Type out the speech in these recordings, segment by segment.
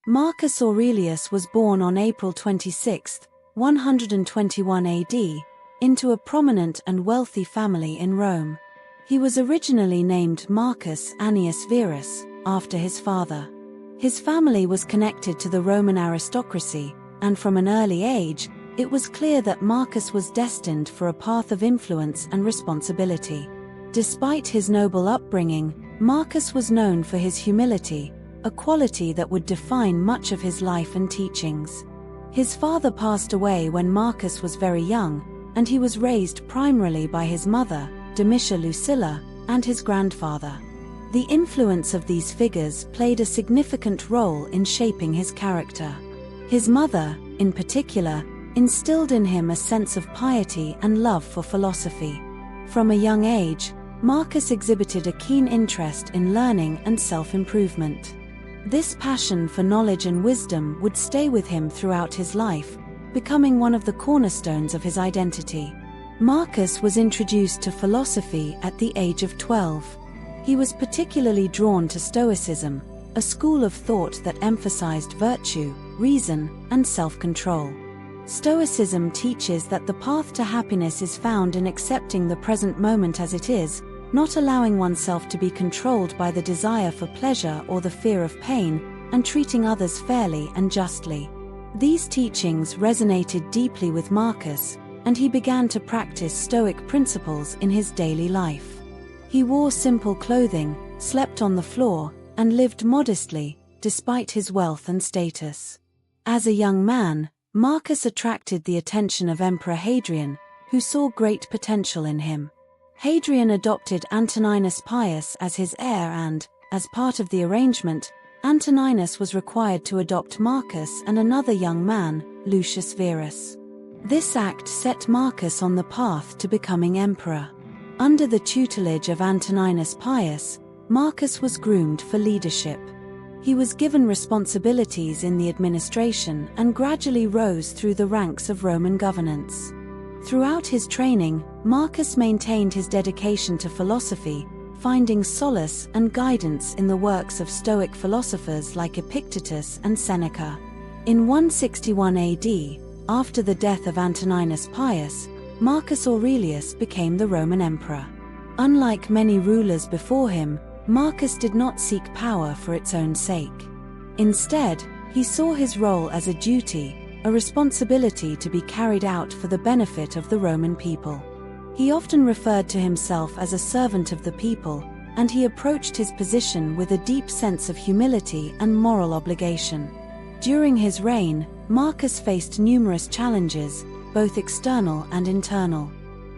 Marcus Aurelius was born on April 26, 121 AD, into a prominent and wealthy family in Rome. He was originally named Marcus Annius Verus, after his father. His family was connected to the Roman aristocracy, and from an early age, it was clear that Marcus was destined for a path of influence and responsibility. Despite his noble upbringing, Marcus was known for his humility, a quality that would define much of his life and teachings. His father passed away when Marcus was very young, and he was raised primarily by his mother, Domitia Lucilla, and his grandfather. The influence of these figures played a significant role in shaping his character. His mother, in particular, instilled in him a sense of piety and love for philosophy. From a young age, Marcus exhibited a keen interest in learning and self-improvement. This passion for knowledge and wisdom would stay with him throughout his life, becoming one of the cornerstones of his identity. Marcus was introduced to philosophy at the age of 12. He was particularly drawn to Stoicism, a school of thought that emphasized virtue, reason, and self-control. Stoicism teaches that the path to happiness is found in accepting the present moment as it is, not allowing oneself to be controlled by the desire for pleasure or the fear of pain, and treating others fairly and justly. These teachings resonated deeply with Marcus, and he began to practice Stoic principles in his daily life. He wore simple clothing, slept on the floor, and lived modestly, despite his wealth and status. As a young man, Marcus attracted the attention of Emperor Hadrian, who saw great potential in him. Hadrian adopted Antoninus Pius as his heir and, as part of the arrangement, Antoninus was required to adopt Marcus and another young man, Lucius Verus. This act set Marcus on the path to becoming emperor. Under the tutelage of Antoninus Pius, Marcus was groomed for leadership. He was given responsibilities in the administration and gradually rose through the ranks of Roman governance. Throughout his training, Marcus maintained his dedication to philosophy, finding solace and guidance in the works of Stoic philosophers like Epictetus and Seneca. In 161 AD, after the death of Antoninus Pius, Marcus Aurelius became the Roman emperor. Unlike many rulers before him, Marcus did not seek power for its own sake. Instead, he saw his role as a duty, a responsibility to be carried out for the benefit of the Roman people. He often referred to himself as a servant of the people, and he approached his position with a deep sense of humility and moral obligation. During his reign, Marcus faced numerous challenges, both external and internal.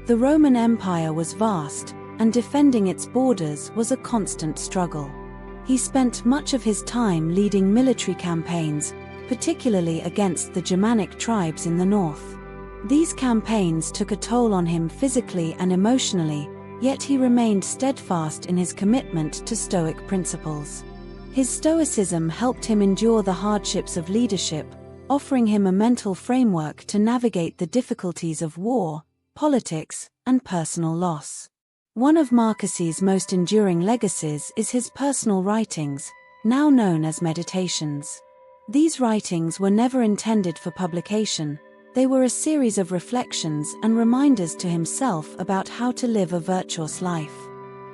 The Roman Empire was vast, and defending its borders was a constant struggle. He spent much of his time leading military campaigns, particularly against the Germanic tribes in the north. These campaigns took a toll on him physically and emotionally, yet he remained steadfast in his commitment to Stoic principles. His Stoicism helped him endure the hardships of leadership, offering him a mental framework to navigate the difficulties of war, politics, and personal loss. One of Marcus's most enduring legacies is his personal writings, now known as meditations. These writings were never intended for publication. They were a series of reflections and reminders to himself about how to live a virtuous life.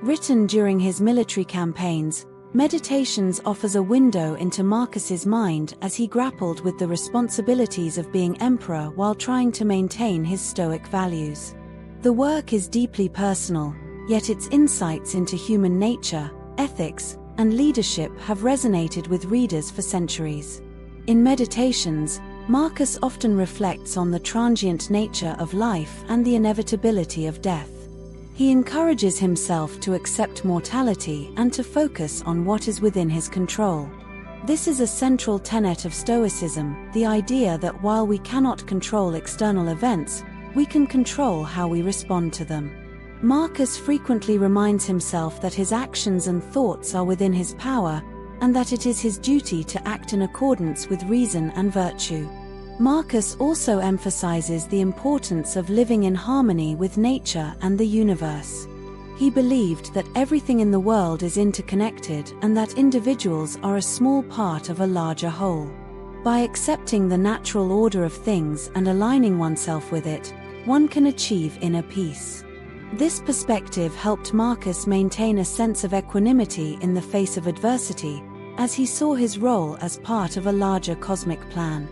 Written during his military campaigns, Meditations offers a window into Marcus's mind as he grappled with the responsibilities of being emperor while trying to maintain his Stoic values. The work is deeply personal, yet its insights into human nature, ethics, and leadership have resonated with readers for centuries. In Meditations, Marcus often reflects on the transient nature of life and the inevitability of death. He encourages himself to accept mortality and to focus on what is within his control. This is a central tenet of Stoicism, the idea that while we cannot control external events, we can control how we respond to them. Marcus frequently reminds himself that his actions and thoughts are within his power, and that it is his duty to act in accordance with reason and virtue. Marcus also emphasizes the importance of living in harmony with nature and the universe. He believed that everything in the world is interconnected and that individuals are a small part of a larger whole. By accepting the natural order of things and aligning oneself with it, one can achieve inner peace. This perspective helped Marcus maintain a sense of equanimity in the face of adversity, as he saw his role as part of a larger cosmic plan.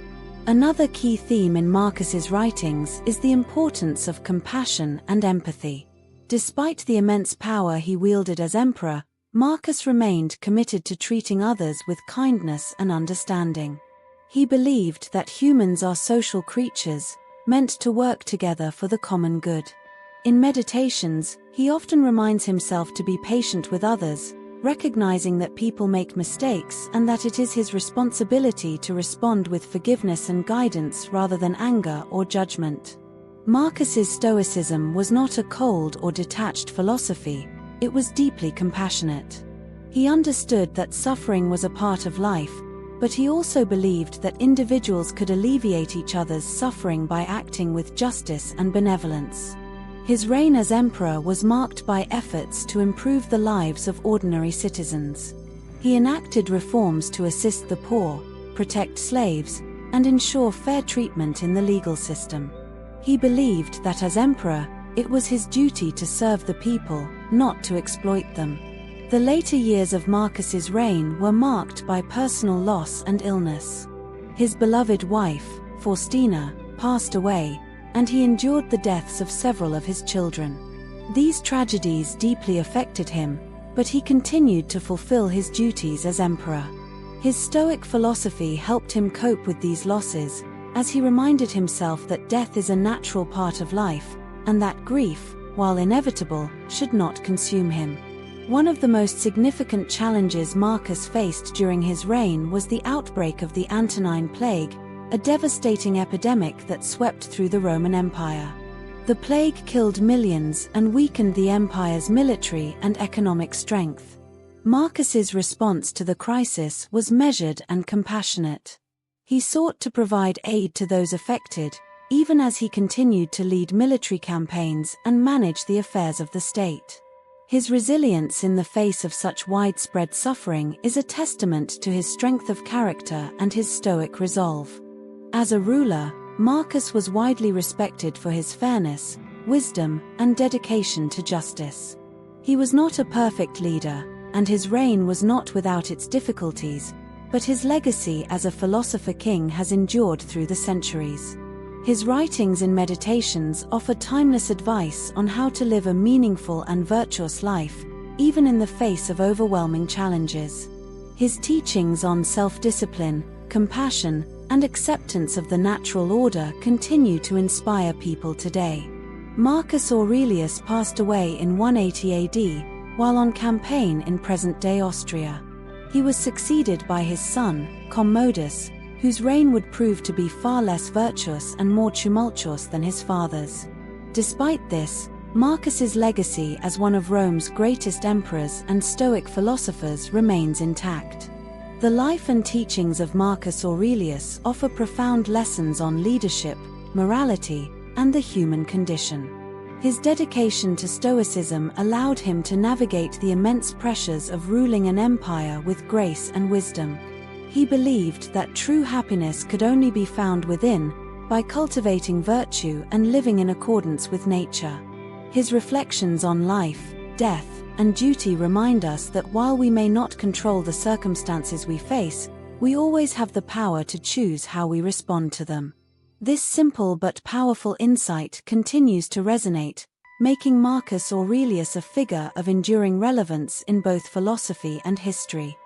Another key theme in Marcus's writings is the importance of compassion and empathy. Despite the immense power he wielded as emperor, Marcus remained committed to treating others with kindness and understanding. He believed that humans are social creatures, meant to work together for the common good. In meditations, he often reminds himself to be patient with others, recognizing that people make mistakes and that it is his responsibility to respond with forgiveness and guidance rather than anger or judgment. Marcus's Stoicism was not a cold or detached philosophy, it was deeply compassionate. He understood that suffering was a part of life, but he also believed that individuals could alleviate each other's suffering by acting with justice and benevolence. His reign as emperor was marked by efforts to improve the lives of ordinary citizens. He enacted reforms to assist the poor, protect slaves, and ensure fair treatment in the legal system. He believed that as emperor, it was his duty to serve the people, not to exploit them. The later years of Marcus's reign were marked by personal loss and illness. His beloved wife, Faustina, passed away, and he endured the deaths of several of his children. These tragedies deeply affected him, but he continued to fulfill his duties as emperor. His Stoic philosophy helped him cope with these losses, as he reminded himself that death is a natural part of life, and that grief, while inevitable, should not consume him. One of the most significant challenges Marcus faced during his reign was the outbreak of the Antonine Plague, a devastating epidemic that swept through the Roman Empire. The plague killed millions and weakened the empire's military and economic strength. Marcus's response to the crisis was measured and compassionate. He sought to provide aid to those affected, even as he continued to lead military campaigns and manage the affairs of the state. His resilience in the face of such widespread suffering is a testament to his strength of character and his stoic resolve. As a ruler, Marcus was widely respected for his fairness, wisdom, and dedication to justice. He was not a perfect leader, and his reign was not without its difficulties, but his legacy as a philosopher-king has endured through the centuries. His writings and meditations offer timeless advice on how to live a meaningful and virtuous life, even in the face of overwhelming challenges. His teachings on self-discipline, compassion, and acceptance of the natural order continue to inspire people today. Marcus Aurelius passed away in 180 AD, while on campaign in present-day Austria. He was succeeded by his son, Commodus, whose reign would prove to be far less virtuous and more tumultuous than his father's. Despite this, Marcus's legacy as one of Rome's greatest emperors and Stoic philosophers remains intact. The life and teachings of Marcus Aurelius offer profound lessons on leadership, morality, and the human condition. His dedication to Stoicism allowed him to navigate the immense pressures of ruling an empire with grace and wisdom. He believed that true happiness could only be found within, by cultivating virtue and living in accordance with nature. His reflections on life, death, and duty remind us that while we may not control the circumstances we face, we always have the power to choose how we respond to them. This simple but powerful insight continues to resonate, making Marcus Aurelius a figure of enduring relevance in both philosophy and history.